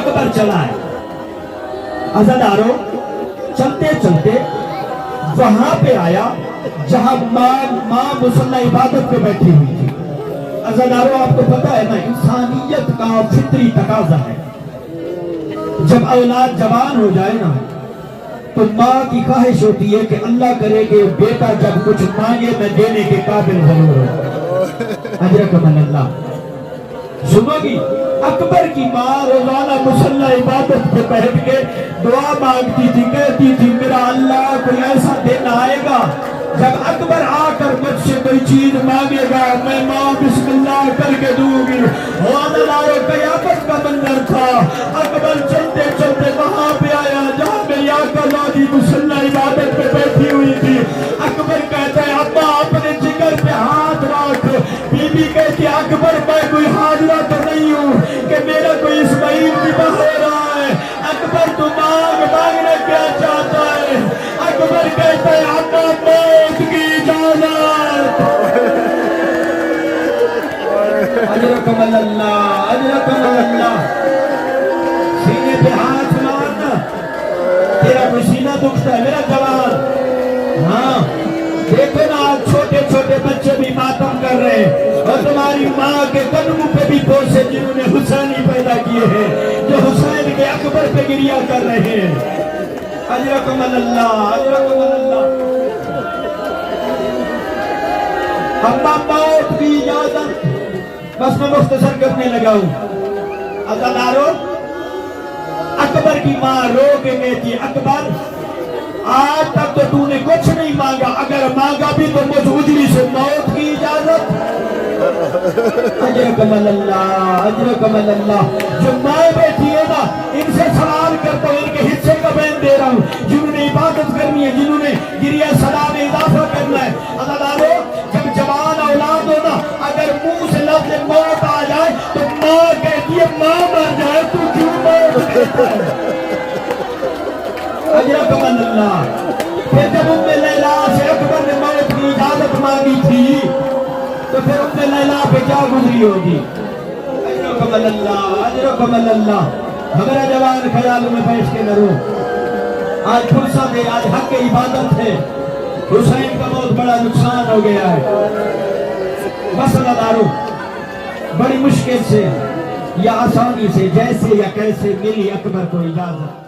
अकबर चला है। अज़ादारों, चलते चलते वहां पे आया जहां माँ मुसल्ला इबादत पे बैठी हुई थी। अज़ादारों, आपको पता है ना, इंसानियत का फितरी तकाजा है, जब औलाद जवान हो जाए ना तो माँ की ख्वाहिश होती है कि अल्लाह करे कि बेटा जब कुछ मांगे मैं देने के काबिल जरूर हो। अजरकमल्लाह, सुनोगी, अकबर की माँ रोजाना मुसल्ला इबादत पे बैठ के दुआ मांगती थी, कहती थी मेरा अल्लाह कोई ऐसा दिन आएगा जब अकबर आकर मुझसे कोई चीज मांगेगा मैं माँ बिस्मिल्लाह करके दूंगी। कयामत का मंजर था। अकबर चलते चलते वहां पे आया जहां मेरी आका लादी मुसल्ला इबादत पे बैठी हुई थी। अकबर कहता है अब्बा अपने जिगर पे हाथ रख। बीबी कहती अकबर मैं कोई हाजिरा तो नहीं हूँ कि मेरा कोई इस्माइल विवाह हो रहा है। अकबर तू मांगना क्या चाहता है? अकबर कहता है अब्बा मौत की इजाजत। अजरकमल्लाह, अजरकमल्लाह, सीने पे हाथ मारना, तेरा कोई सीना दुखता है मेरा जवान। हाँ देखो ना, आज छोटे छोटे बच्चे भी मातम कर रहे हैं और तुम्हारी माँ के कदमों पे भी पोसे जिन्होंने हुसैनी पैदा किए हैं, जो हुसैन के अकबर पे गिरिया कर रहे हैं। अजरकमल्लाह, अजरकमल्लाह। अम्मा मौत की इजाजत, बस मैं मुख्तसर करने लगा हूँ। अज़ादारों, अकबर की माँ रो के कहती अकबर आज तक तो तूने कुछ नहीं मांगा, अगर मांगा भी तो मुझ उजरी से मौत की इजाजत। अजरकमल्लाह, अजरकमल्लाह। जो माए बैठी है ना, इनसे सवाल करता हूँ, इनके हिस्से का बैन दे रहा हूँ, जिन्होंने इबादत करनी है, जिन्होंने गिरिया सदा में इजाफा करना है। अज़ादारों, जब जवान औलाद हो ना, अगर मुंह से लफ्ज़ मौत आ जाए तो माँ कहती है माँ मर जाए तू क्यों मौत कहता है? अजरकमल्लाह। फिर जब उम्मे लैला से अकबर ने मौत की इजाजत मांगी थी तो फिर उम्मे लैला पे क्या गुजरी होगी? अजरकमल्लाह, अजरकमल्लाह। हमारा जवान ख्याल में बैठ के न रो। आज फुर्सत है, आज हक की इबादत है। हुसैन का बहुत बड़ा नुकसान हो गया है। मसलादारों, बड़ी मुश्किल से या आसानी से, जैसे या कैसे मिली अकबर को इजाजत।